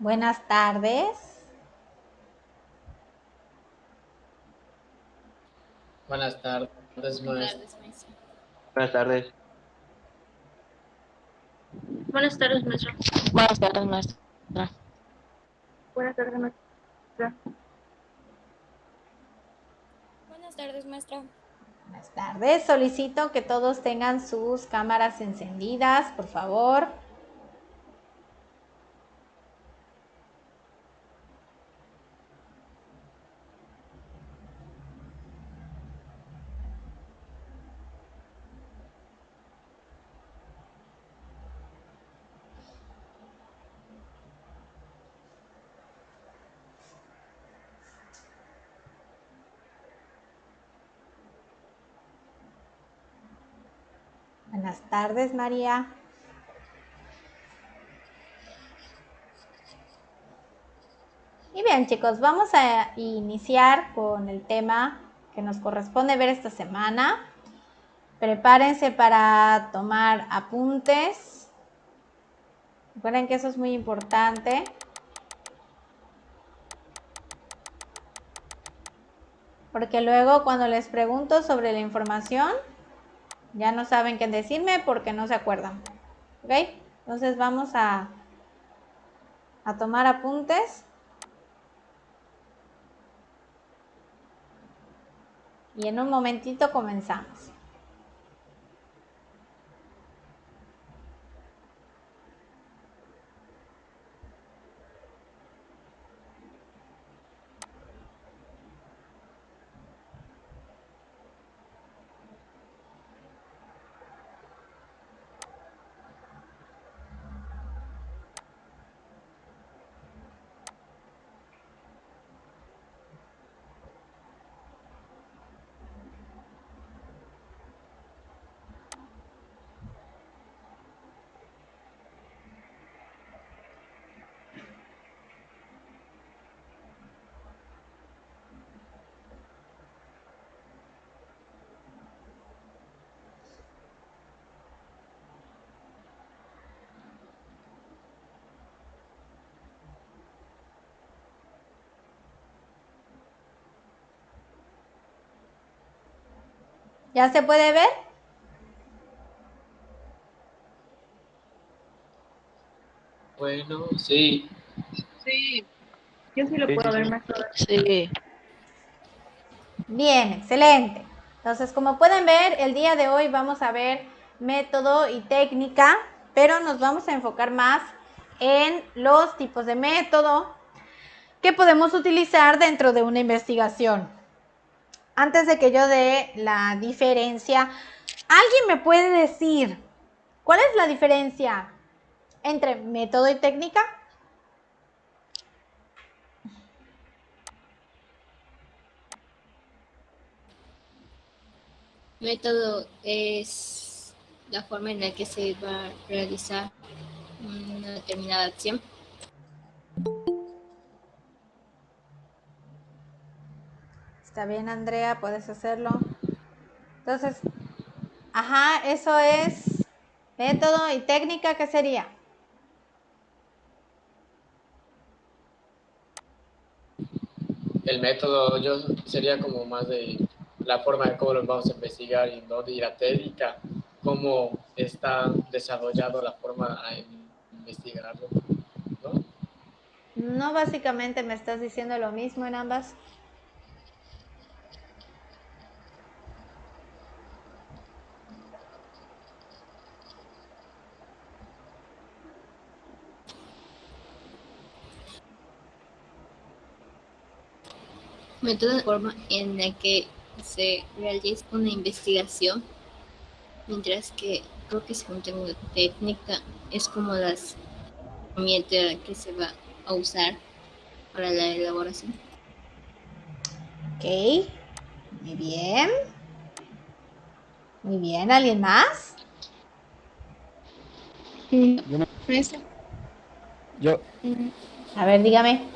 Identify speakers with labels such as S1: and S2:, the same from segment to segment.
S1: Buenas tardes.
S2: Buenas tardes, maestro.
S3: Buenas tardes.
S4: Buenas tardes, maestra.
S5: Buenas tardes, maestra.
S4: Buenas tardes, maestra.
S6: Buenas tardes, maestra.
S1: Buenas tardes. Solicito que todos tengan sus cámaras encendidas, por favor. Buenas tardes, María. Y bien, chicos, vamos a iniciar con el tema que nos corresponde ver esta semana. Prepárense para tomar apuntes. Recuerden que eso es muy importante. Porque luego cuando les pregunto sobre la información, ya no saben qué decirme porque no se acuerdan. ¿Ok? Entonces vamos a tomar apuntes. Y en un momentito comenzamos. ¿Ya se puede ver?
S2: Bueno, sí.
S4: Sí, yo sí lo puedo ver, maestra.
S5: Sí.
S1: Bien, excelente. Entonces, como pueden ver, el día de hoy vamos a ver método y técnica, pero nos vamos a enfocar más en los tipos de método que podemos utilizar dentro de una investigación. Antes de que yo dé la diferencia, ¿alguien me puede decir cuál es la diferencia entre método y técnica?
S6: Método es la forma en la que se va a realizar una determinada acción.
S1: Está bien, Andrea, puedes hacerlo. Entonces, ajá, eso es método y técnica, ¿qué sería?
S2: El método yo sería como más de la forma de cómo lo vamos a investigar y dónde y la técnica, cómo está desarrollado la forma de investigarlo, ¿no?
S1: No, básicamente me estás diciendo lo mismo en ambas.
S6: Método es la forma en la que se realiza una investigación, mientras que creo que según tengo la técnica es como las herramientas que se va a usar para la elaboración.
S1: Ok, muy bien. Muy bien, ¿alguien más?
S4: Maestra.
S3: Yo.
S1: A ver, dígame.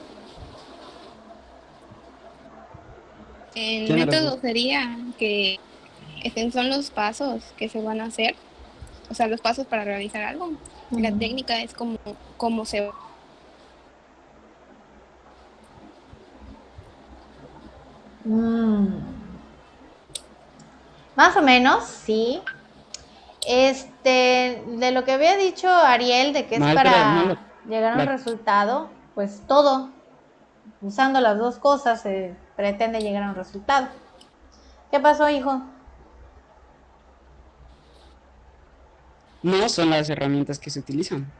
S4: El
S3: ¿Quién eres
S4: método
S3: vos?
S4: sería que son los pasos que se van a hacer, o sea, los pasos para realizar algo. La técnica es como se va.
S1: Más o menos, sí. De lo que había dicho Ariel, de que es
S5: No, espera, no,
S1: para llegar a un
S5: la-
S1: resultado, pues todo, usando las dos cosas, se pretende llegar a un resultado. ¿Qué pasó, hijo?
S5: no son las herramientas que se utilizan.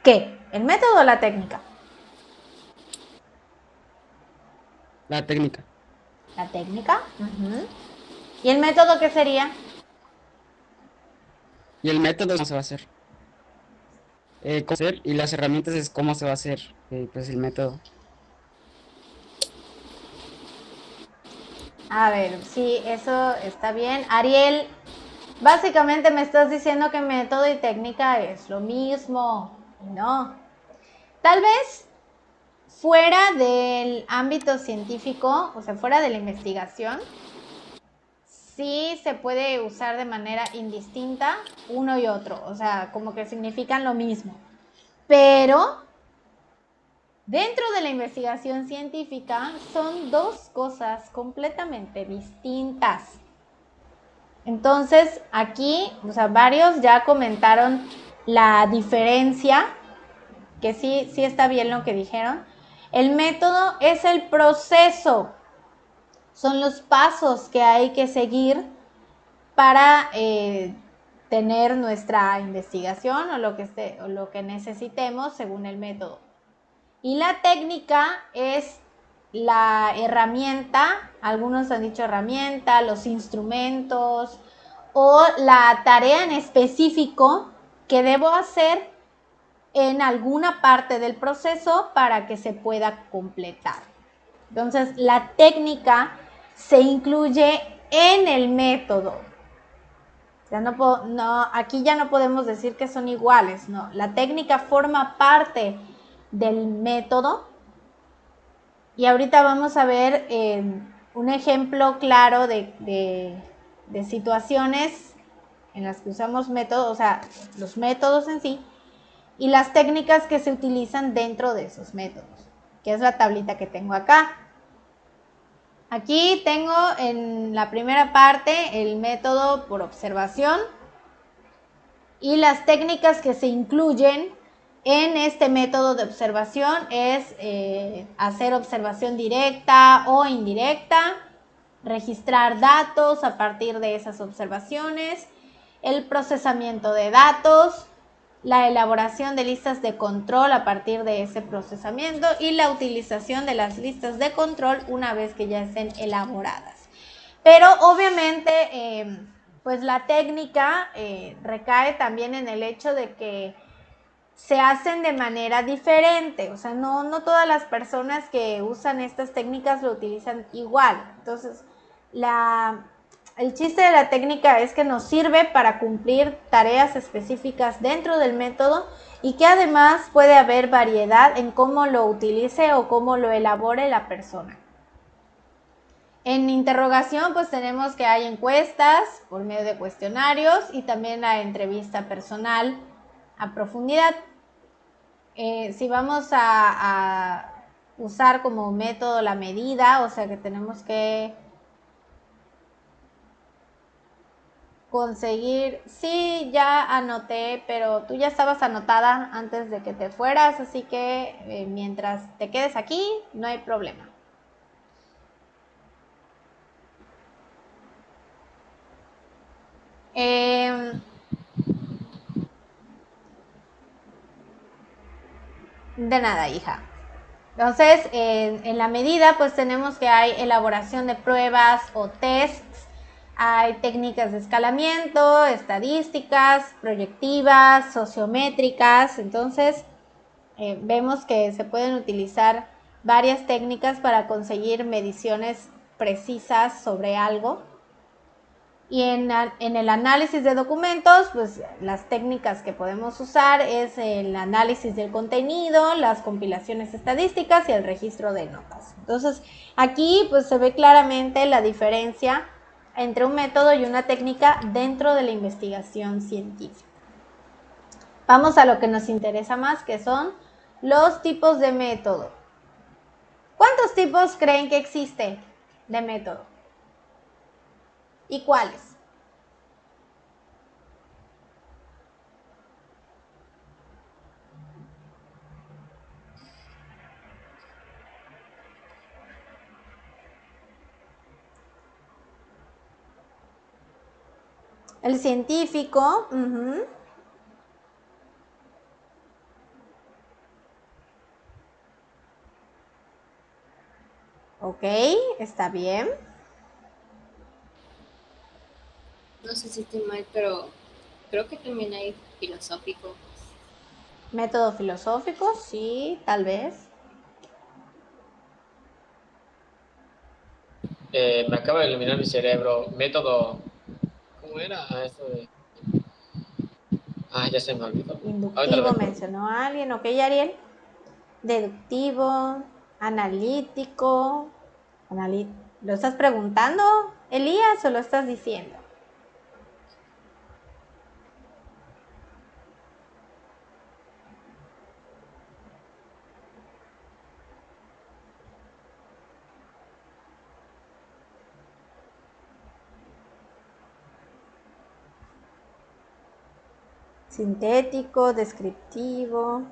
S1: ¿Qué? ¿El método o la técnica?
S5: La técnica.
S1: La técnica. Ujú. ¿Y el método qué sería?
S5: Y el método, ¿cómo se va a hacer? Cómo hacer, y las herramientas es cómo se va a hacer, pues el método.
S1: A ver, sí, eso está bien. Ariel, básicamente me estás diciendo que método y técnica es lo mismo. No. Tal vez fuera del ámbito científico, o sea, fuera de la investigación, sí se puede usar de manera indistinta uno y otro. O sea, como que significan lo mismo. Pero dentro de la investigación científica son dos cosas completamente distintas. Entonces, aquí, o sea, varios ya comentaron la diferencia, que sí está bien lo que dijeron. El método es el proceso, son los pasos que hay que seguir para tener nuestra investigación o lo que necesitemos según el método. Y la técnica es la herramienta, algunos han dicho herramienta, los instrumentos o la tarea en específico que debo hacer en alguna parte del proceso para que se pueda completar. Entonces, la técnica se incluye en el método. Ya aquí ya no podemos decir que son iguales, no. La técnica forma parte del método. Y ahorita vamos a ver un ejemplo claro de situaciones en las que usamos métodos, o sea, los métodos en sí, y las técnicas que se utilizan dentro de esos métodos, que es la tablita que tengo acá. Aquí tengo en la primera parte el método por observación y las técnicas que se incluyen en este método de observación es hacer observación directa o indirecta, registrar datos a partir de esas observaciones, el procesamiento de datos, la elaboración de listas de control a partir de ese procesamiento y la utilización de las listas de control una vez que ya estén elaboradas. Pero obviamente, pues la técnica recae también en el hecho de que se hacen de manera diferente, o sea, no todas las personas que usan estas técnicas lo utilizan igual. Entonces, el chiste de la técnica es que nos sirve para cumplir tareas específicas dentro del método y que además puede haber variedad en cómo lo utilice o cómo lo elabore la persona. En interrogación, pues tenemos que hay encuestas por medio de cuestionarios y también la entrevista personal a profundidad. Si vamos a usar como método la medida, o sea que tenemos que conseguir, sí, ya anoté, pero tú ya estabas anotada antes de que te fueras, así que mientras te quedes aquí, no hay problema. De nada, hija. Entonces, en la medida, pues tenemos que hay elaboración de pruebas o tests, hay técnicas de escalamiento, estadísticas, proyectivas, sociométricas. Entonces, vemos que se pueden utilizar varias técnicas para conseguir mediciones precisas sobre algo. Y en el análisis de documentos, pues las técnicas que podemos usar es el análisis del contenido, las compilaciones estadísticas y el registro de notas. Entonces, aquí pues se ve claramente la diferencia entre un método y una técnica dentro de la investigación científica. Vamos a lo que nos interesa más, que son los tipos de método. ¿Cuántos tipos creen que existen de método? ¿Y cuáles? El científico. Ok, está bien.
S6: No sé si estoy mal, pero creo que también hay filosófico.
S1: Método filosófico, sí, tal vez.
S2: Me acaba de iluminar mi cerebro. Método. ¿Cómo era esto de? Ya se me olvidó. Ahorita lo
S1: Inductivo
S2: recuerdo.
S1: mencionó alguien, ok, Ariel. Deductivo, analítico. ¿Lo estás preguntando, Elías, o lo estás diciendo? Sintético, descriptivo.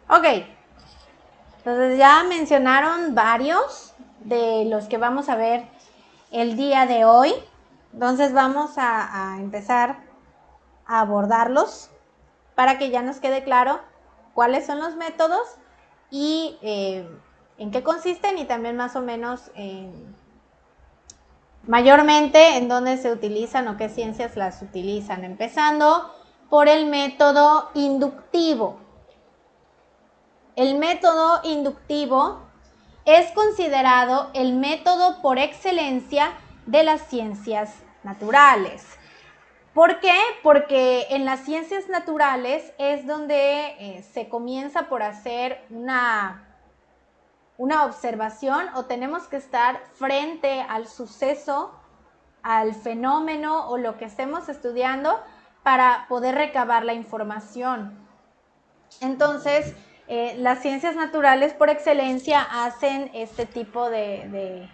S1: Ok, entonces ya mencionaron varios de los que vamos a ver el día de hoy. Entonces vamos a empezar a abordarlos para que ya nos quede claro cuáles son los métodos y en qué consisten, y también más o menos mayormente en dónde se utilizan o qué ciencias las utilizan. Empezando por el método inductivo. El método inductivo es considerado el método por excelencia de las ciencias naturales. ¿Por qué? Porque en las ciencias naturales es donde se comienza por hacer una observación, o tenemos que estar frente al suceso, al fenómeno o lo que estemos estudiando para poder recabar la información. Entonces, las ciencias naturales por excelencia hacen este tipo de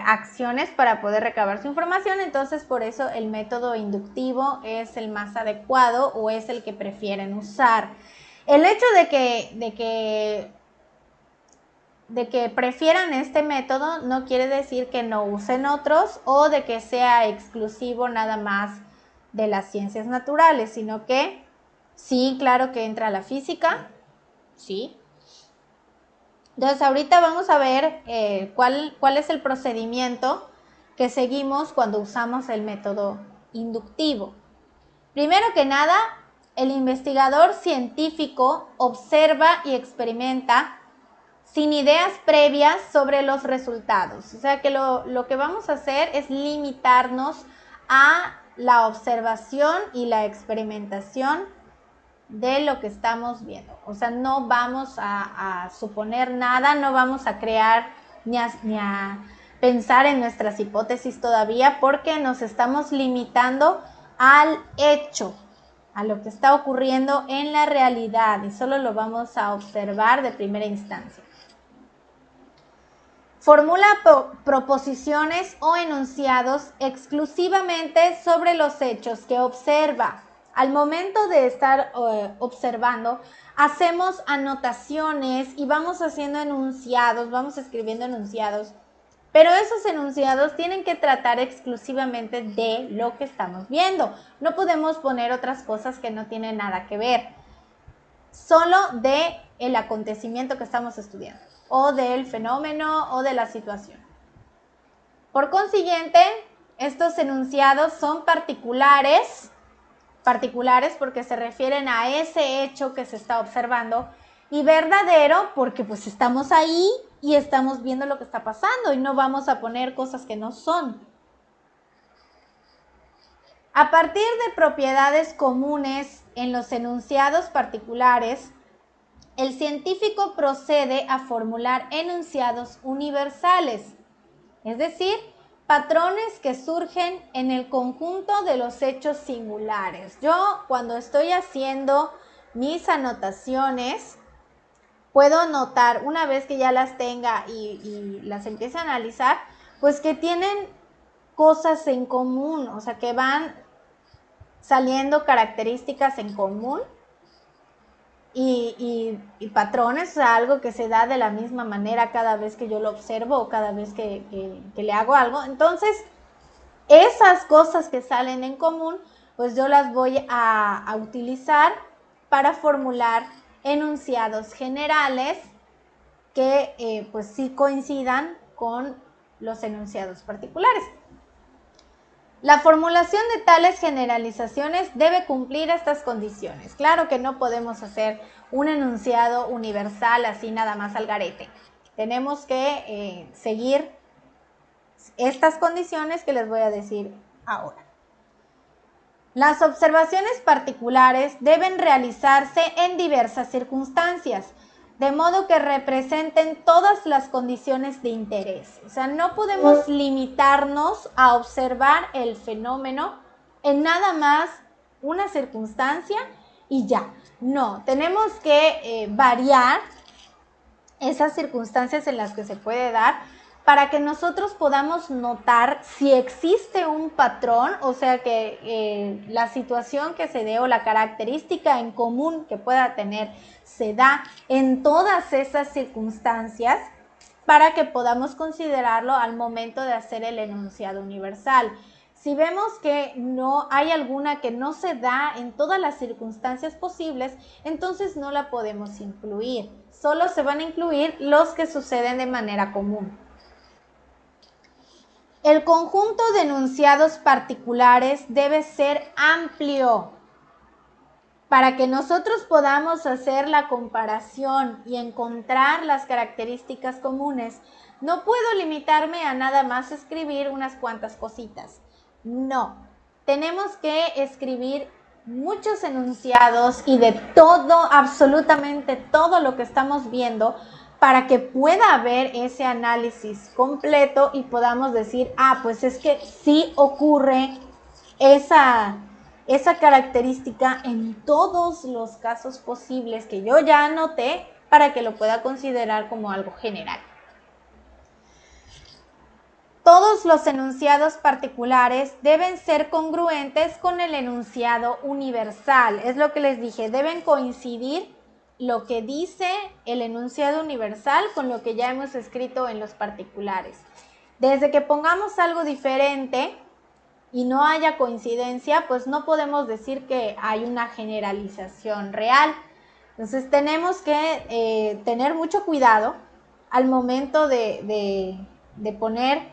S1: acciones para poder recabar su información. Entonces, por eso el método inductivo es el más adecuado o es el que prefieren usar. El hecho de que prefieran este método no quiere decir que no usen otros o de que sea exclusivo nada más de las ciencias naturales, sino que sí, claro que entra la física, sí. Entonces ahorita vamos a ver cuál es el procedimiento que seguimos cuando usamos el método inductivo. Primero que nada, el investigador científico observa y experimenta sin ideas previas sobre los resultados. O sea que lo que vamos a hacer es limitarnos a la observación y la experimentación de lo que estamos viendo. O sea, no vamos a suponer nada, no vamos a crear ni a pensar en nuestras hipótesis todavía, porque nos estamos limitando al hecho, a lo que está ocurriendo en la realidad, y solo lo vamos a observar de primera instancia. Formula proposiciones o enunciados exclusivamente sobre los hechos que observa. Al momento de estar observando, hacemos anotaciones y vamos haciendo enunciados, vamos escribiendo enunciados, pero esos enunciados tienen que tratar exclusivamente de lo que estamos viendo. No podemos poner otras cosas que no tienen nada que ver, solo de el acontecimiento que estamos estudiando, o del fenómeno o de la situación. Por consiguiente, estos enunciados son particulares particulares porque se refieren a ese hecho que se está observando, y verdadero porque pues estamos ahí y estamos viendo lo que está pasando y no vamos a poner cosas que no son. A partir de propiedades comunes en los enunciados particulares, el científico procede a formular enunciados universales, es decir, patrones que surgen en el conjunto de los hechos singulares. Yo, cuando estoy haciendo mis anotaciones, puedo notar, una vez que ya las tenga y las empiece a analizar, pues que tienen cosas en común, o sea, que van saliendo características en común y patrones, o sea, algo que se da de la misma manera cada vez que yo lo observo o cada vez que le hago algo. Entonces, esas cosas que salen en común, pues yo las voy a utilizar para formular enunciados generales que pues sí coincidan con los enunciados particulares. La formulación de tales generalizaciones debe cumplir estas condiciones. Claro que no podemos hacer un enunciado universal así nada más al garete. Tenemos que seguir estas condiciones que les voy a decir ahora. Las observaciones particulares deben realizarse en diversas circunstancias, de modo que representen todas las condiciones de interés. O sea, no podemos limitarnos a observar el fenómeno en nada más una circunstancia y ya. No, tenemos que variar esas circunstancias en las que se puede dar para que nosotros podamos notar si existe un patrón, o sea que la situación que se dé o la característica en común que pueda tener se da en todas esas circunstancias para que podamos considerarlo al momento de hacer el enunciado universal. Si vemos que no hay alguna que no se da en todas las circunstancias posibles, entonces no la podemos incluir. Solo se van a incluir los que suceden de manera común. El conjunto de enunciados particulares debe ser amplio para que nosotros podamos hacer la comparación y encontrar las características comunes. No puedo limitarme a nada más escribir unas cuantas cositas. No, tenemos que escribir muchos enunciados y de todo, absolutamente todo lo que estamos viendo, para que pueda haber ese análisis completo y podamos decir, pues es que sí ocurre esa característica en todos los casos posibles que yo ya anoté para que lo pueda considerar como algo general. Todos los enunciados particulares deben ser congruentes con el enunciado universal. Es lo que les dije, deben coincidir lo que dice el enunciado universal con lo que ya hemos escrito en los particulares. Desde que pongamos algo diferente y no haya coincidencia, pues no podemos decir que hay una generalización real. Entonces tenemos que tener mucho cuidado al momento de poner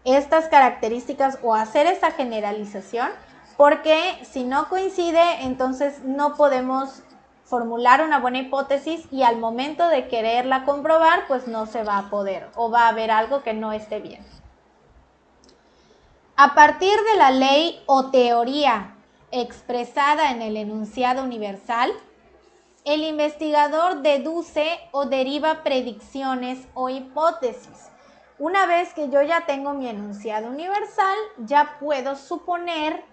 S1: estas características o hacer esta generalización, porque si no coincide, entonces no podemos formular una buena hipótesis y al momento de quererla comprobar, pues no se va a poder o va a haber algo que no esté bien. A partir de la ley o teoría expresada en el enunciado universal, el investigador deduce o deriva predicciones o hipótesis. Una vez que yo ya tengo mi enunciado universal, ya puedo suponer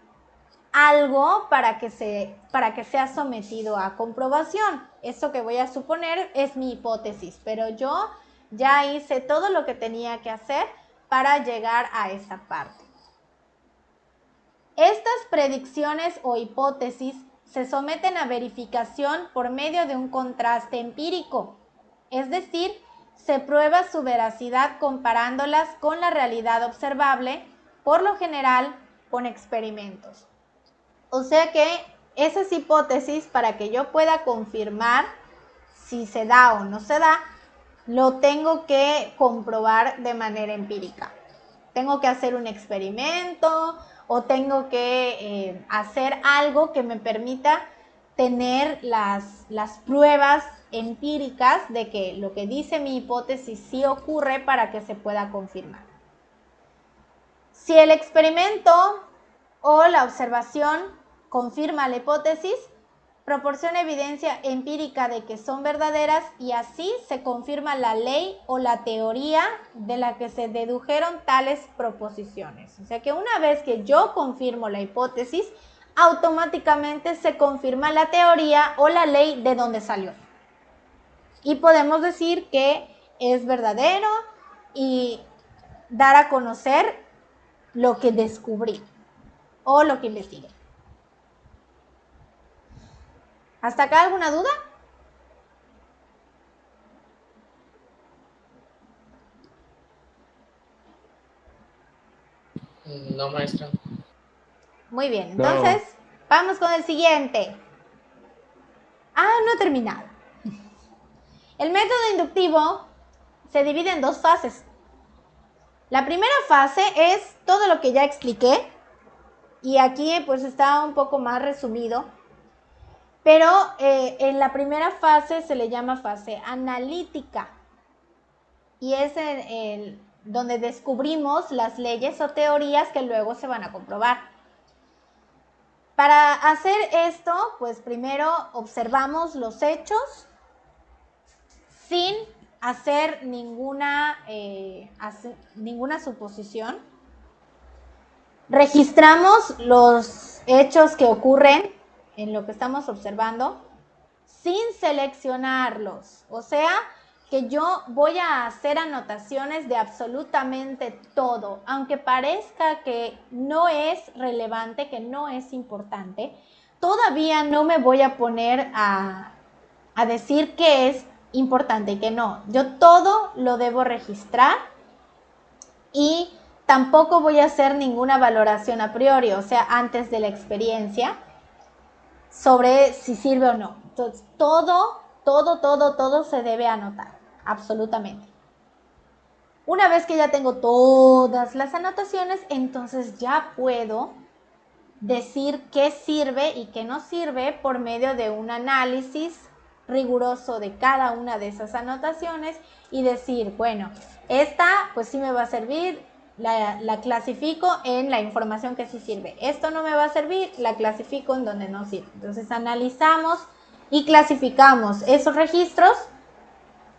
S1: algo para que sea sometido a comprobación. Esto que voy a suponer es mi hipótesis, pero yo ya hice todo lo que tenía que hacer para llegar a esta parte. Estas predicciones o hipótesis se someten a verificación por medio de un contraste empírico, es decir, se prueba su veracidad comparándolas con la realidad observable, por lo general con experimentos. O sea que esas hipótesis, para que yo pueda confirmar si se da o no se da, lo tengo que comprobar de manera empírica. tengo que hacer un experimento o tengo que hacer algo que me permita tener las pruebas empíricas de que lo que dice mi hipótesis sí ocurre para que se pueda confirmar. Si el experimento o la observación confirma la hipótesis, proporciona evidencia empírica de que son verdaderas y así se confirma la ley o la teoría de la que se dedujeron tales proposiciones. O sea que una vez que yo confirmo la hipótesis, automáticamente se confirma la teoría o la ley de donde salió. Y podemos decir que es verdadero y dar a conocer lo que descubrí o lo que investigué. ¿Hasta acá alguna duda?
S2: No, maestra.
S1: Muy bien,
S3: No.
S1: entonces vamos con el siguiente. No he terminado. El método inductivo se divide en dos fases. La primera fase es todo lo que ya expliqué y aquí pues está un poco más resumido, pero en la primera fase se le llama fase analítica y es donde descubrimos las leyes o teorías que luego se van a comprobar. Para hacer esto, pues primero observamos los hechos sin hacer ninguna suposición. Registramos los hechos que ocurren en lo que estamos observando sin seleccionarlos. O sea, que yo voy a hacer anotaciones de absolutamente todo, aunque parezca que no es relevante, que no es importante, todavía no me voy a poner a decir que es importante y que no. Yo todo lo debo registrar y tampoco voy a hacer ninguna valoración a priori, o sea, antes de la experiencia, sobre si sirve o no. Entonces, todo se debe anotar, absolutamente. Una vez que ya tengo todas las anotaciones, entonces ya puedo decir qué sirve y qué no sirve por medio de un análisis riguroso de cada una de esas anotaciones y decir, bueno, esta pues sí me va a servir, la clasifico en la información que sí sirve. Esto no me va a servir, la clasifico en donde no sirve. Entonces analizamos y clasificamos esos registros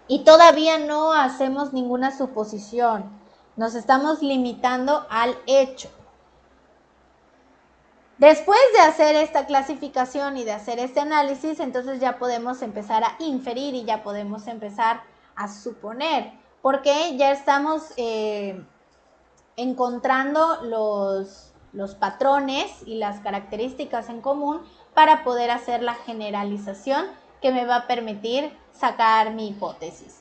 S1: y todavía no hacemos ninguna suposición. Nos estamos limitando al hecho. Después de hacer esta clasificación y de hacer este análisis, entonces ya podemos empezar a inferir y ya podemos empezar a suponer, porque ya estamos encontrando los patrones y las características en común para poder hacer la generalización que me va a permitir sacar mi hipótesis.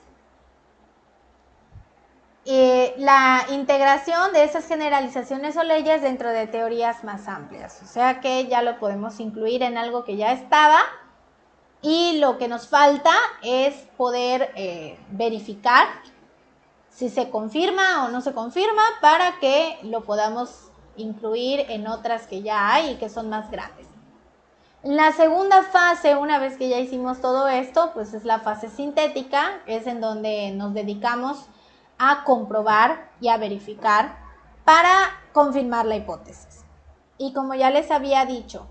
S1: La integración de esas generalizaciones o leyes dentro de teorías más amplias, o sea que ya lo podemos incluir en algo que ya estaba y lo que nos falta es poder verificar si se confirma o no se confirma para que lo podamos incluir en otras que ya hay y que son más grandes. La segunda fase, una vez que ya hicimos todo esto, pues es la fase sintética, es en donde nos dedicamos a comprobar y a verificar para confirmar la hipótesis. Y como ya les había dicho,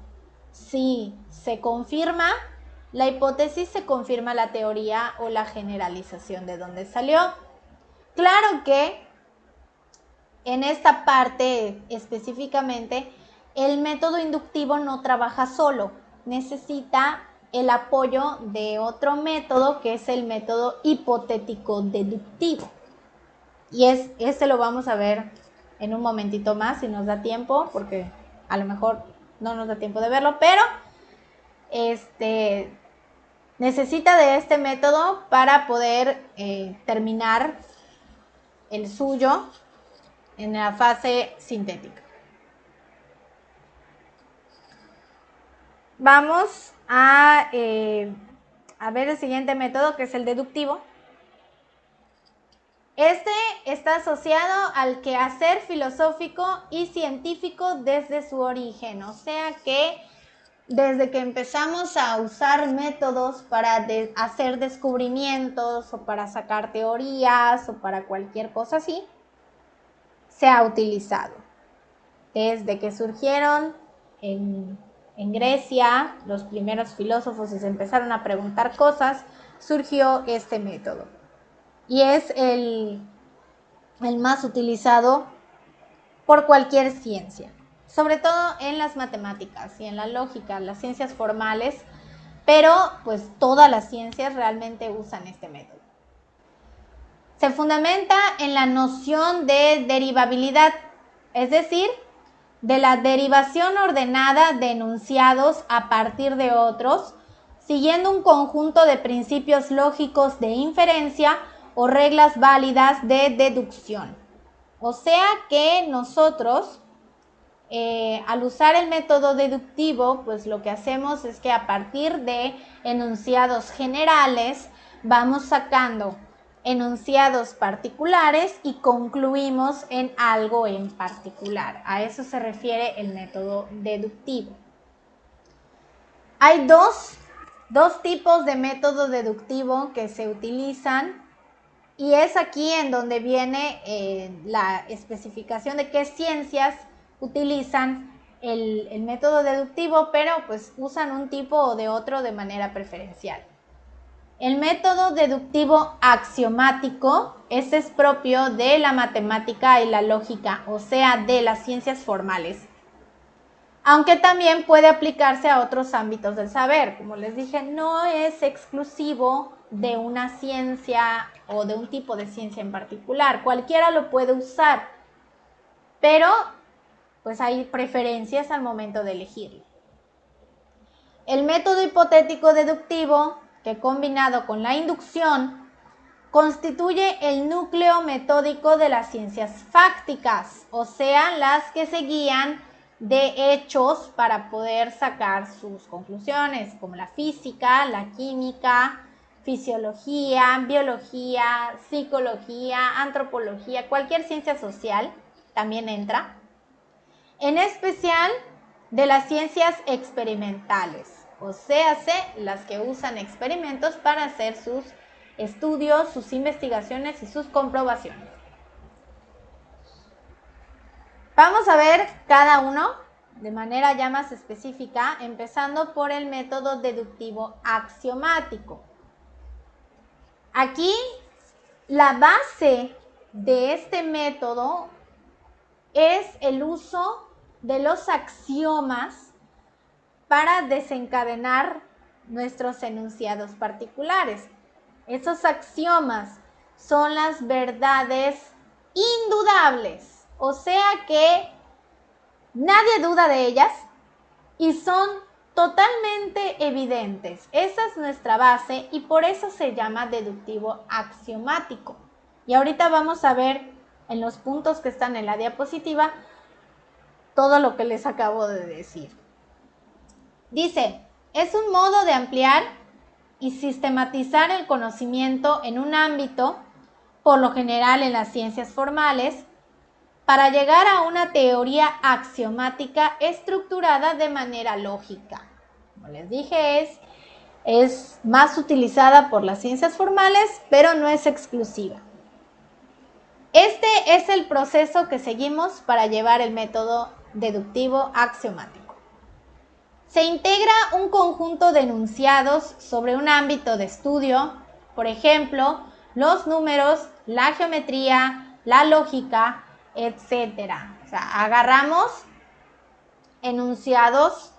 S1: si se confirma la hipótesis, se confirma la teoría o la generalización de donde salió. Claro que en esta parte específicamente, el método inductivo no trabaja solo, necesita el apoyo de otro método que es el método hipotético deductivo. Y este lo vamos a ver en un momentito más si nos da tiempo, porque a lo mejor no nos da tiempo de verlo, pero necesita de este método para poder terminar el suyo en la fase sintética. Vamos a ver el siguiente método, que es el deductivo. Este está asociado al quehacer filosófico y científico desde su origen, o sea que desde que empezamos a usar métodos para hacer descubrimientos o para sacar teorías o para cualquier cosa así, se ha utilizado. Desde que surgieron en Grecia los primeros filósofos y se empezaron a preguntar cosas, surgió este método. Y es el más utilizado por cualquier ciencia, sobre todo en las matemáticas y en la lógica, las ciencias formales, pero pues todas las ciencias realmente usan este método. Se fundamenta en la noción de derivabilidad, es decir, de la derivación ordenada de enunciados a partir de otros, siguiendo un conjunto de principios lógicos de inferencia o reglas válidas de deducción. O sea que nosotros, al usar el método deductivo, pues lo que hacemos es que a partir de enunciados generales vamos sacando enunciados particulares y concluimos en algo en particular. A eso se refiere el método deductivo. Hay dos tipos de método deductivo que se utilizan y es aquí en donde viene la especificación de qué ciencias utilizan el método deductivo, pero pues usan un tipo o de otro de manera preferencial. El método deductivo axiomático, este es propio de la matemática y la lógica, o sea, de las ciencias formales. Aunque también puede aplicarse a otros ámbitos del saber. Como les dije, no es exclusivo de una ciencia o de un tipo de ciencia en particular. Cualquiera lo puede usar, pero pues hay preferencias al momento de elegirlo. El método hipotético deductivo, que combinado con la inducción, constituye el núcleo metódico de las ciencias fácticas, o sea, las que se guían de hechos para poder sacar sus conclusiones, como la física, la química, fisiología, biología, psicología, antropología, cualquier ciencia social también entra, en especial de las ciencias experimentales, o sea, las que usan experimentos para hacer sus estudios, sus investigaciones y sus comprobaciones. Vamos a ver cada uno de manera ya más específica, empezando por el método deductivo axiomático. Aquí la base de este método es el uso de los axiomas para desencadenar nuestros enunciados particulares. Esos axiomas son las verdades indudables, o sea que nadie duda de ellas y son totalmente evidentes. Esa es nuestra base y por eso se llama deductivo axiomático. Y ahorita vamos a ver en los puntos que están en la diapositiva todo lo que les acabo de decir. Dice, es un modo de ampliar y sistematizar el conocimiento en un ámbito, por lo general en las ciencias formales, para llegar a una teoría axiomática estructurada de manera lógica. Como les dije, es más utilizada por las ciencias formales, pero no es exclusiva. Este es el proceso que seguimos para llevar el método deductivo axiomático. Se integra un conjunto de enunciados sobre un ámbito de estudio, por ejemplo, los números, la geometría, la lógica, etc. O sea, agarramos enunciados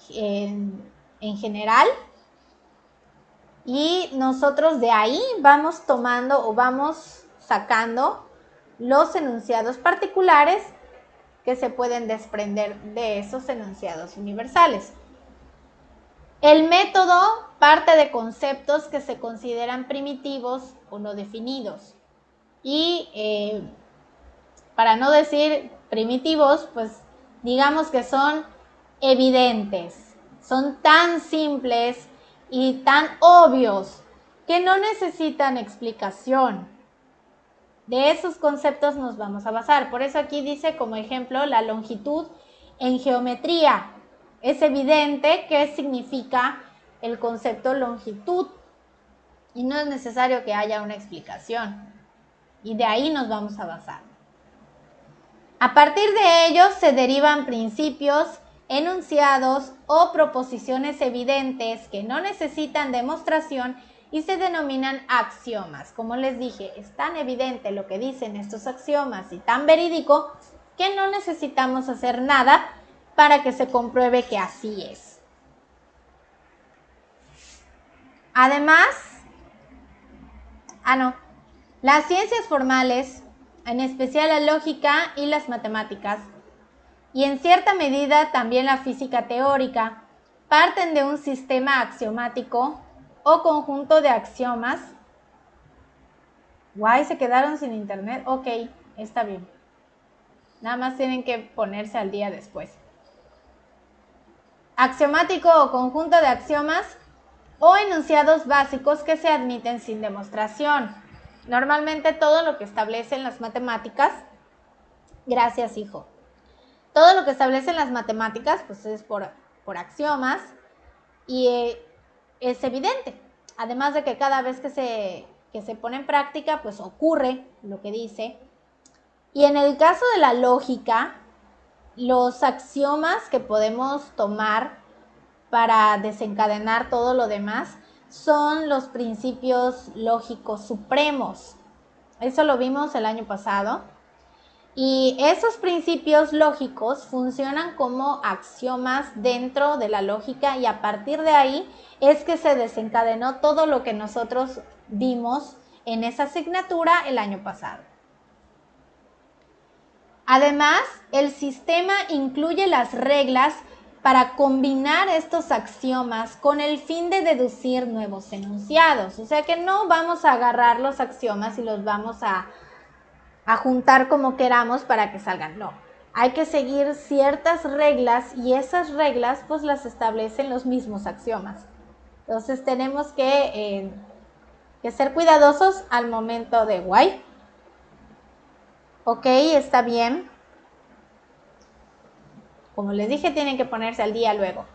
S1: en general y nosotros de ahí vamos tomando o vamos sacando los enunciados particulares que se pueden desprender de esos enunciados universales. El método parte de conceptos que se consideran primitivos o no definidos. Y para no decir primitivos, pues digamos que son evidentes, son tan simples y tan obvios que no necesitan explicación. De esos conceptos nos vamos a basar. Por eso aquí dice como ejemplo la longitud en geometría. Es evidente qué significa el concepto longitud y no es necesario que haya una explicación. Y de ahí nos vamos a basar. A partir de ellos se derivan principios, enunciados o proposiciones evidentes que no necesitan demostración y se denominan axiomas. Como les dije, es tan evidente lo que dicen estos axiomas y tan verídico que no necesitamos hacer nada para que se compruebe que así es. Además, las ciencias formales, en especial la lógica y las matemáticas, y en cierta medida también la física teórica, parten de un sistema axiomático o conjunto de axiomas. Guay, se quedaron sin internet. Ok, está bien. Nada más tienen que ponerse al día después. Axiomático o conjunto de axiomas o enunciados básicos que se admiten sin demostración. Normalmente todo lo que establecen las matemáticas, gracias hijo, todo lo que establecen las matemáticas pues es por axiomas y es evidente. Además de que cada vez que se pone en práctica pues ocurre lo que dice. Y en el caso de la lógica, los axiomas que podemos tomar para desencadenar todo lo demás son los principios lógicos supremos. Eso lo vimos el año pasado. Y esos principios lógicos funcionan como axiomas dentro de la lógica y a partir de ahí es que se desencadenó todo lo que nosotros vimos en esa asignatura el año pasado. Además, el sistema incluye las reglas para combinar estos axiomas con el fin de deducir nuevos enunciados. O sea que no vamos a agarrar los axiomas y los vamos a juntar como queramos para que salgan. No, hay que seguir ciertas reglas y esas reglas pues las establecen los mismos axiomas. Entonces tenemos que ser cuidadosos al momento de guay. Ok, está bien. Como les dije, tienen que ponerse al día luego.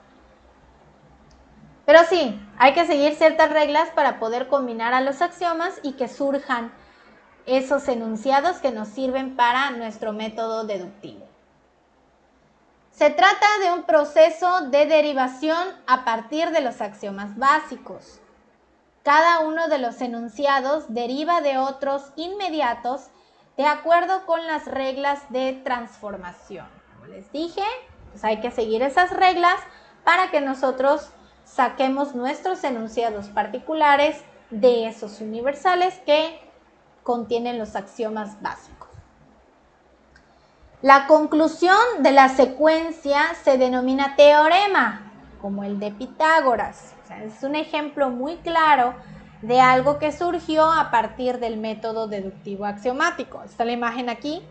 S1: Pero sí, hay que seguir ciertas reglas para poder combinar a los axiomas y que surjan esos enunciados que nos sirven para nuestro método deductivo. Se trata de un proceso de derivación a partir de los axiomas básicos. Cada uno de los enunciados deriva de otros inmediatos de acuerdo con las reglas de transformación. Como les dije, pues hay que seguir esas reglas para que nosotros saquemos nuestros enunciados particulares de esos universales que contienen los axiomas básicos. La conclusión de la secuencia se denomina teorema, como el de Pitágoras. O sea, es un ejemplo muy claro de algo que surgió a partir del método deductivo axiomático. Está la imagen aquí.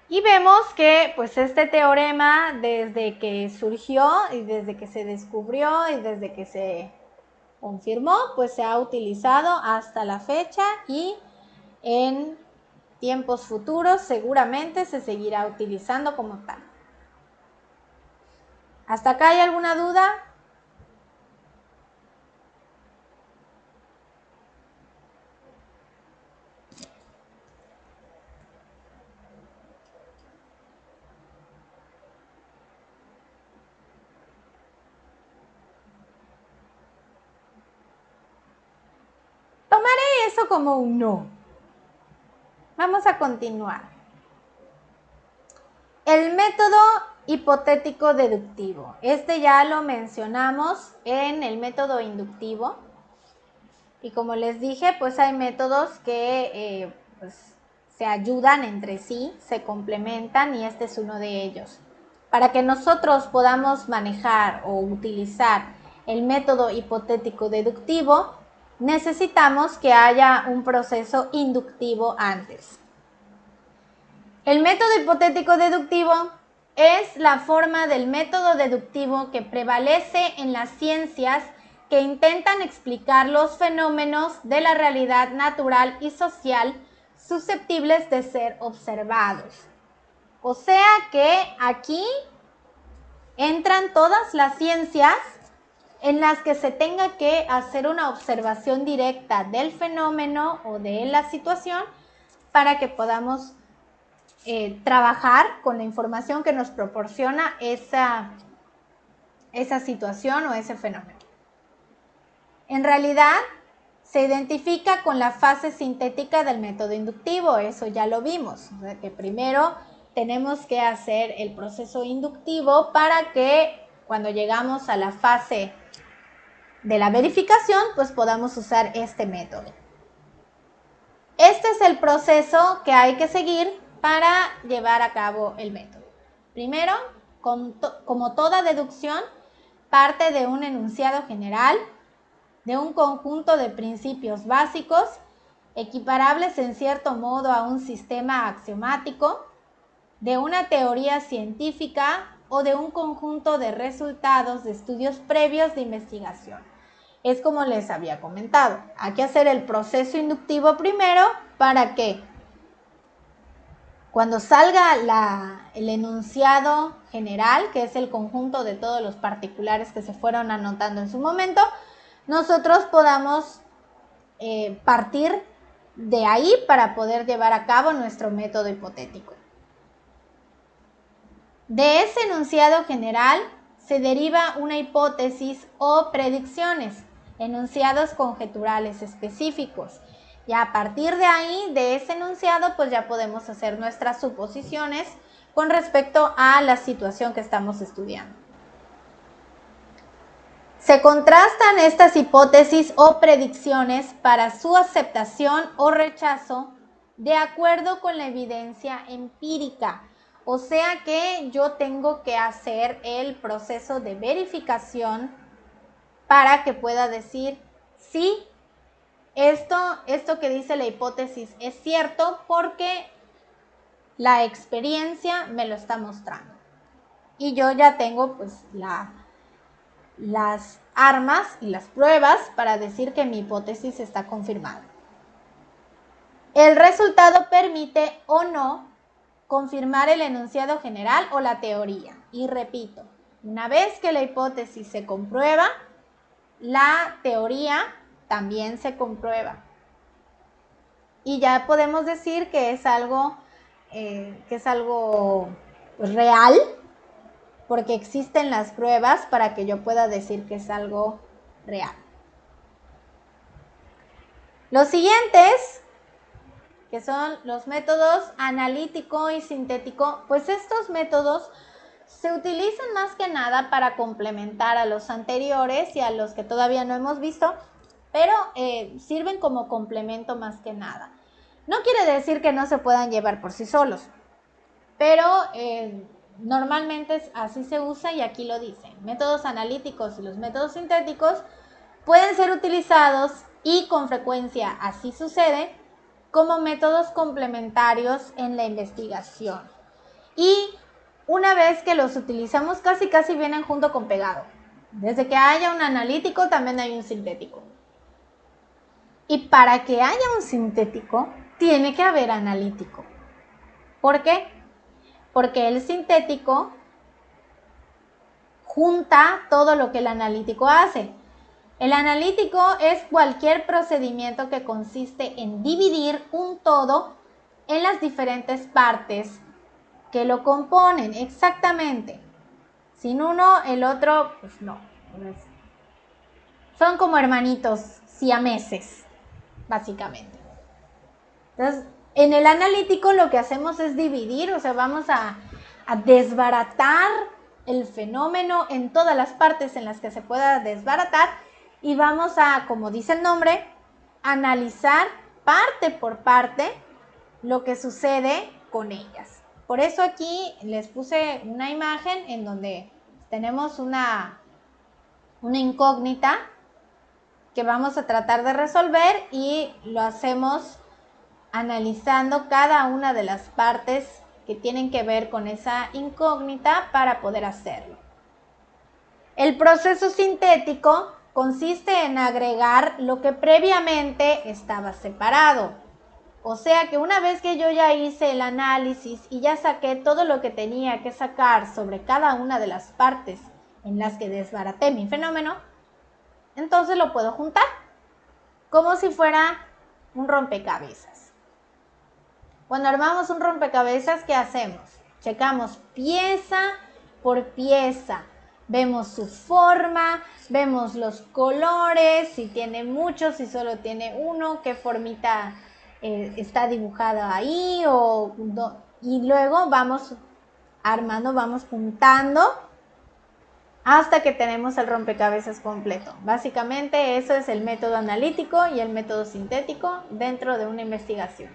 S1: Y vemos que pues este teorema desde que surgió y desde que se descubrió y desde que se confirmó, pues se ha utilizado hasta la fecha y en tiempos futuros seguramente se seguirá utilizando como tal. ¿Hasta acá hay alguna duda? Tomaré eso como un no. Vamos a continuar. El método hipotético deductivo. Este ya lo mencionamos en el método inductivo. Y como les dije, pues hay métodos que pues, se ayudan entre sí, se complementan y este es uno de ellos. Para que nosotros podamos manejar o utilizar el método hipotético deductivo, necesitamos que haya un proceso inductivo antes. El método hipotético deductivo es la forma del método deductivo que prevalece en las ciencias que intentan explicar los fenómenos de la realidad natural y social susceptibles de ser observados. O sea que aquí entran todas las ciencias en las que se tenga que hacer una observación directa del fenómeno o de la situación para que podamos trabajar con la información que nos proporciona esa situación o ese fenómeno. En realidad, se identifica con la fase sintética del método inductivo, eso ya lo vimos, o sea que primero tenemos que hacer el proceso inductivo para que cuando llegamos a la fase de la verificación, pues podamos usar este método. Este es el proceso que hay que seguir para llevar a cabo el método. Primero, como toda deducción, parte de un enunciado general, de un conjunto de principios básicos, equiparables en cierto modo a un sistema axiomático, de una teoría científica o de un conjunto de resultados de estudios previos de investigación. Es como les había comentado, hay que hacer el proceso inductivo primero para que cuando salga el enunciado general, que es el conjunto de todos los particulares que se fueron anotando en su momento, nosotros podamos partir de ahí para poder llevar a cabo nuestro método hipotético. De ese enunciado general se deriva una hipótesis o predicciones, enunciados conjeturales específicos. Y a partir de ahí, de ese enunciado, pues ya podemos hacer nuestras suposiciones con respecto a la situación que estamos estudiando. Se contrastan estas hipótesis o predicciones para su aceptación o rechazo de acuerdo con la evidencia empírica. O sea que yo tengo que hacer el proceso de verificación para que pueda decir sí, esto que dice la hipótesis es cierto porque la experiencia me lo está mostrando. Y yo ya tengo pues las armas y las pruebas para decir que mi hipótesis está confirmada. El resultado permite o no confirmar el enunciado general o la teoría. Y repito, una vez que la hipótesis se comprueba, la teoría también se comprueba. Y ya podemos decir que es algo real, porque existen las pruebas para que yo pueda decir que es algo real. Los siguientes, que son los métodos analítico y sintético, pues estos métodos se utilizan más que nada para complementar a los anteriores y a los que todavía no hemos visto, pero sirven como complemento más que nada. No quiere decir que no se puedan llevar por sí solos, pero normalmente así se usa y aquí lo dice. Métodos analíticos y los métodos sintéticos pueden ser utilizados y con frecuencia así sucede como métodos complementarios en la investigación. Y una vez que los utilizamos casi vienen junto con pegado. Desde que haya un analítico también hay un sintético. Y para que haya un sintético tiene que haber analítico. ¿Por qué? Porque el sintético junta todo lo que el analítico hace. El analítico es cualquier procedimiento que consiste en dividir un todo en las diferentes partes que lo componen, exactamente. Sin uno, el otro, pues no. Son como hermanitos siameses, básicamente. Entonces, en el analítico lo que hacemos es dividir, o sea, vamos a desbaratar el fenómeno en todas las partes en las que se pueda desbaratar y vamos a, como dice el nombre, analizar parte por parte lo que sucede con ellas. Por eso aquí les puse una imagen en donde tenemos una incógnita que vamos a tratar de resolver y lo hacemos analizando cada una de las partes que tienen que ver con esa incógnita para poder hacerlo. El proceso sintético consiste en agregar lo que previamente estaba separado. O sea que una vez que yo ya hice el análisis y ya saqué todo lo que tenía que sacar sobre cada una de las partes en las que desbaraté mi fenómeno, entonces lo puedo juntar como si fuera un rompecabezas. Cuando armamos un rompecabezas, ¿qué hacemos? Checamos pieza por pieza. Vemos su forma, vemos los colores, si tiene muchos, si solo tiene uno, qué formita está dibujada ahí, y luego vamos armando, vamos juntando hasta que tenemos el rompecabezas completo. Básicamente eso es el método analítico y el método sintético dentro de una investigación.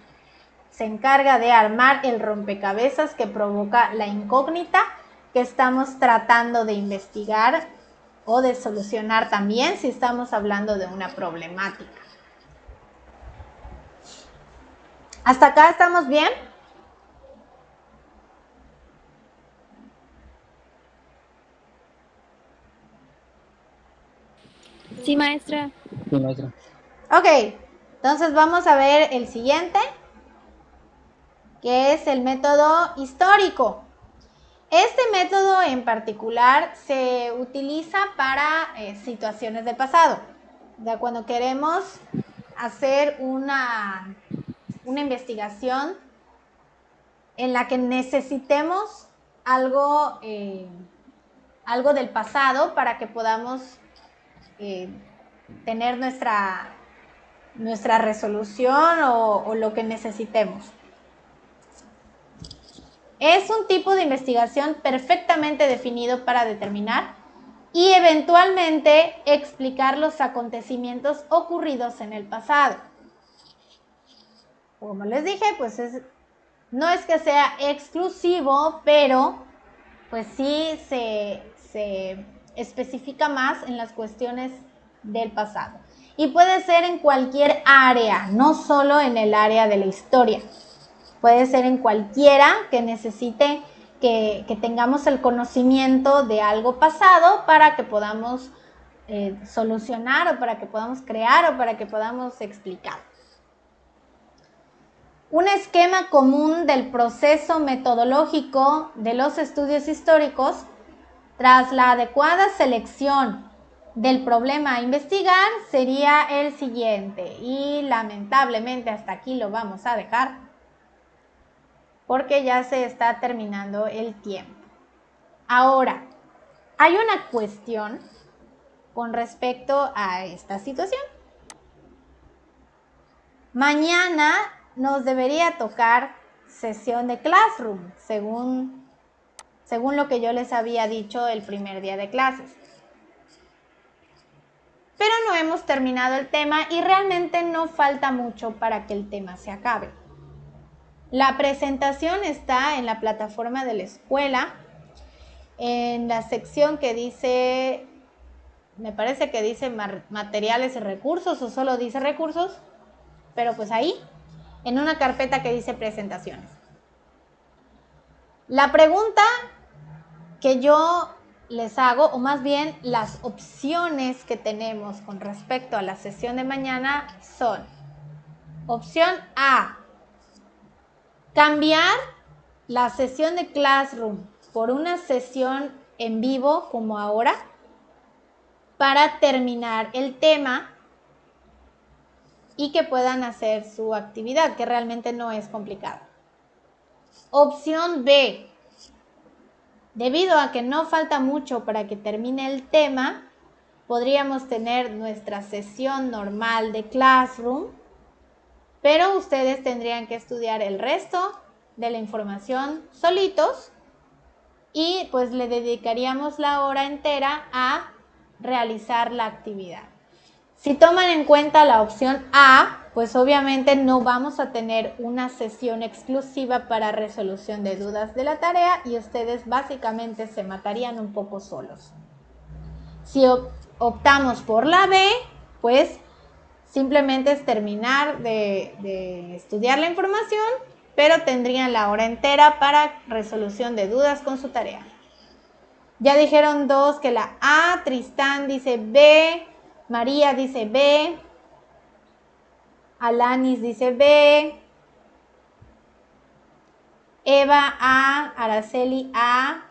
S1: Se encarga de armar el rompecabezas que provoca la incógnita que estamos tratando de investigar o de solucionar también si estamos hablando de una problemática. ¿Hasta acá estamos bien?
S4: Sí, maestra.
S5: Sí, maestra.
S1: Ok, entonces vamos a ver el siguiente, que es el método histórico. Este método en particular se utiliza para situaciones del pasado. O sea, cuando queremos hacer una investigación en la que necesitemos algo del pasado para que podamos tener nuestra resolución o lo que necesitemos. Es un tipo de investigación perfectamente definido para determinar y eventualmente explicar los acontecimientos ocurridos en el pasado. Como les dije, pues no es que sea exclusivo, pero pues sí se especifica más en las cuestiones del pasado. Y puede ser en cualquier área, no solo en el área de la historia. Puede ser en cualquiera que necesite que tengamos el conocimiento de algo pasado para que podamos solucionar o para que podamos crear o para que podamos explicar. Un esquema común del proceso metodológico de los estudios históricos, tras la adecuada selección del problema a investigar, sería el siguiente. Y lamentablemente hasta aquí lo vamos a dejar, porque ya se está terminando el tiempo. Ahora, hay una cuestión con respecto a esta situación. Mañana nos debería tocar sesión de Classroom, según lo que yo les había dicho el primer día de clases. Pero no hemos terminado el tema y realmente no falta mucho para que el tema se acabe. La presentación está en la plataforma de la escuela, en la sección que dice, me parece que dice materiales y recursos o solo dice recursos, pero pues ahí, en una carpeta que dice presentaciones. La pregunta que yo les hago, o más bien las opciones que tenemos con respecto a la sesión de mañana son: opción A, cambiar la sesión de Classroom por una sesión en vivo como ahora para terminar el tema y que puedan hacer su actividad, que realmente no es complicado. Opción B, debido a que no falta mucho para que termine el tema, podríamos tener nuestra sesión normal de Classroom, pero ustedes tendrían que estudiar el resto de la información solitos y pues le dedicaríamos la hora entera a realizar la actividad. Si toman en cuenta la opción A, pues obviamente no vamos a tener una sesión exclusiva para resolución de dudas de la tarea y ustedes básicamente se matarían un poco solos. Si optamos por la B, pues simplemente es terminar de estudiar la información, pero tendrían la hora entera para resolución de dudas con su tarea. Ya dijeron dos que la A, Tristán dice B, María dice B. Alanis dice B. Eva A. Araceli A.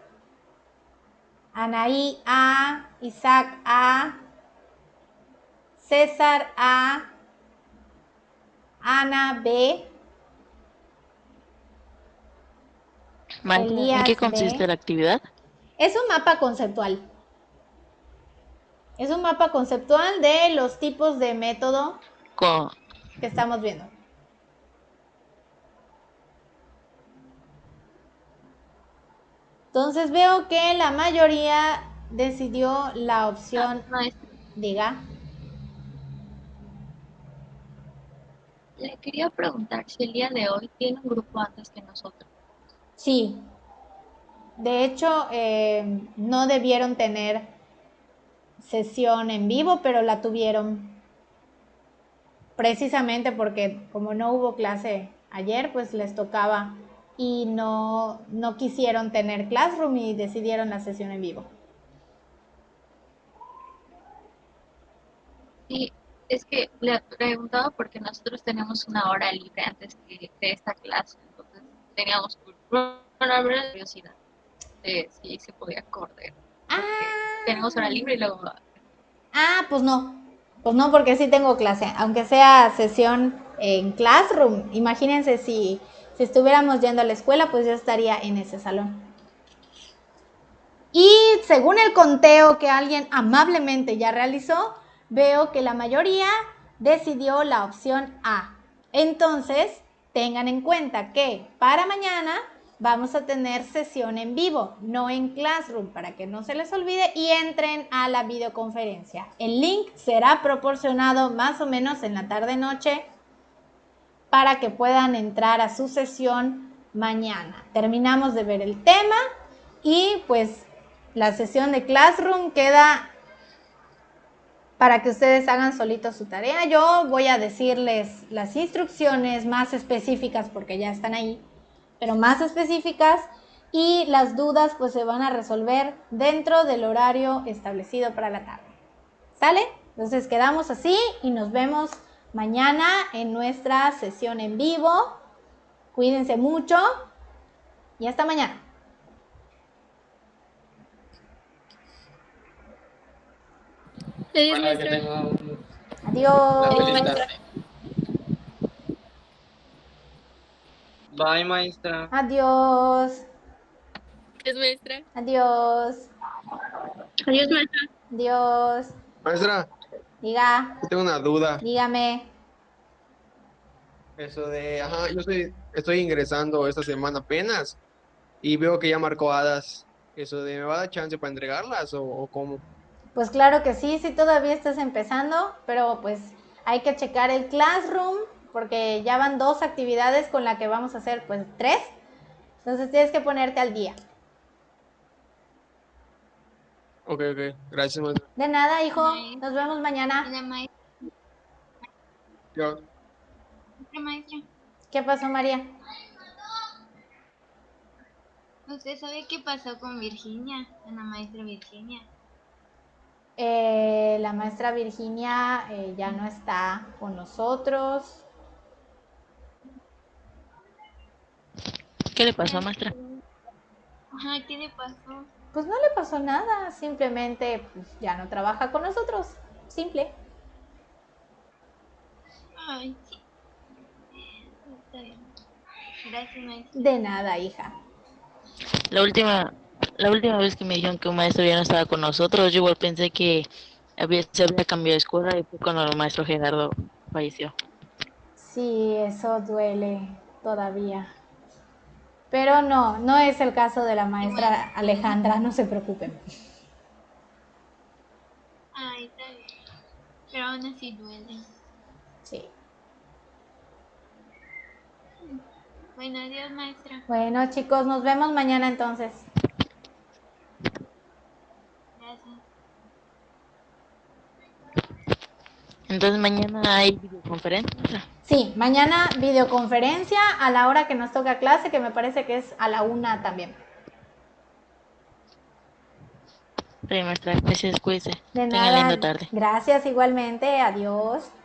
S1: Anaí A. Isaac A. César A. Ana B.
S7: Maestra, ¿en
S1: Elías
S7: qué consiste
S1: B.
S7: la actividad?
S1: Es un mapa conceptual. Es un mapa conceptual de los tipos de método
S7: Co-
S1: que estamos viendo. Entonces veo que la mayoría decidió la opción,
S6: Maestra,
S1: diga.
S6: le quería preguntar si el día de hoy tiene un grupo antes que nosotros.
S1: Sí. De hecho, no debieron tener sesión en vivo, pero la tuvieron. Precisamente porque como no hubo clase ayer, pues les tocaba y no quisieron tener Classroom y decidieron la sesión en vivo.
S6: Sí, es que le preguntaba porque nosotros tenemos una hora libre antes de esta clase, entonces teníamos, bueno, la verdad, curiosidad de si se podía correr, porque tenemos hora libre y luego...
S1: Pues no. Pues no, porque sí tengo clase. Aunque sea sesión en Classroom. Imagínense si estuviéramos yendo a la escuela, pues yo estaría en ese salón. Y según el conteo que alguien amablemente ya realizó, veo que la mayoría decidió la opción A. Entonces, tengan en cuenta que para mañana vamos a tener sesión en vivo, no en Classroom, para que no se les olvide y entren a la videoconferencia. El link será proporcionado más o menos en la tarde-noche para que puedan entrar a su sesión mañana. Terminamos de ver el tema y pues la sesión de Classroom queda para que ustedes hagan solitos su tarea. Yo voy a decirles las instrucciones más específicas porque ya están ahí, pero más específicas, y las dudas pues se van a resolver dentro del horario establecido para la tarde. ¿Sale? Entonces quedamos así y nos vemos mañana en nuestra sesión en vivo. Cuídense mucho y hasta mañana.
S6: Adiós,
S2: Para que
S6: maestra.
S2: tengan una feliz
S1: Adiós.
S2: tarde.
S3: Bye, maestra.
S1: Adiós.
S6: Adiós, maestra.
S1: Adiós.
S6: Adiós, maestra.
S1: Adiós.
S8: Maestra,
S1: Diga.
S8: yo tengo una duda.
S1: Dígame.
S8: Eso de, yo estoy ingresando esta semana apenas y veo que ya marcó Hadas. Eso de, ¿me va a dar chance para entregarlas o cómo?
S1: Pues claro que sí, sí todavía estás empezando, pero pues hay que checar el Classroom porque ya van 2 actividades con la que vamos a hacer pues 3. Entonces tienes que ponerte al día.
S8: Ok, gracias, maestra.
S1: De nada, hijo.
S6: Maestra.
S1: Nos vemos mañana.
S6: La maestra,
S8: Chao.
S6: maestra.
S1: ¿Qué pasó, María?
S6: ¿Usted sabe qué pasó con Virginia, con la maestra Virginia?
S1: La maestra Virginia ya no está con nosotros.
S7: ¿Qué le pasó, maestra?
S6: Ajá, ¿qué le pasó?
S1: Pues no le pasó nada, simplemente pues, ya no trabaja con nosotros. Simple.
S6: Ay, sí. Está bien. Gracias, maestra.
S1: De nada, hija.
S7: La última vez que me dijeron que un maestro ya no estaba con nosotros, yo igual pensé que se había cambiado de escuela y fue cuando el maestro Gerardo falleció.
S1: Sí, eso duele todavía. Pero no es el caso de la maestra Alejandra, no se preocupen.
S6: Ay, está bien. Pero aún así duele.
S1: Sí.
S6: Bueno, adiós, maestra.
S1: Bueno, chicos, nos vemos mañana entonces.
S6: Gracias.
S7: Entonces mañana hay videoconferencia.
S1: Sí, mañana videoconferencia a la hora que nos toca clase, que me parece que es a la 1 también.
S7: Sí, maestra, gracias, cuídese.
S1: De
S7: Tenga linda
S1: nada.
S7: tarde.
S1: Gracias igualmente. Adiós.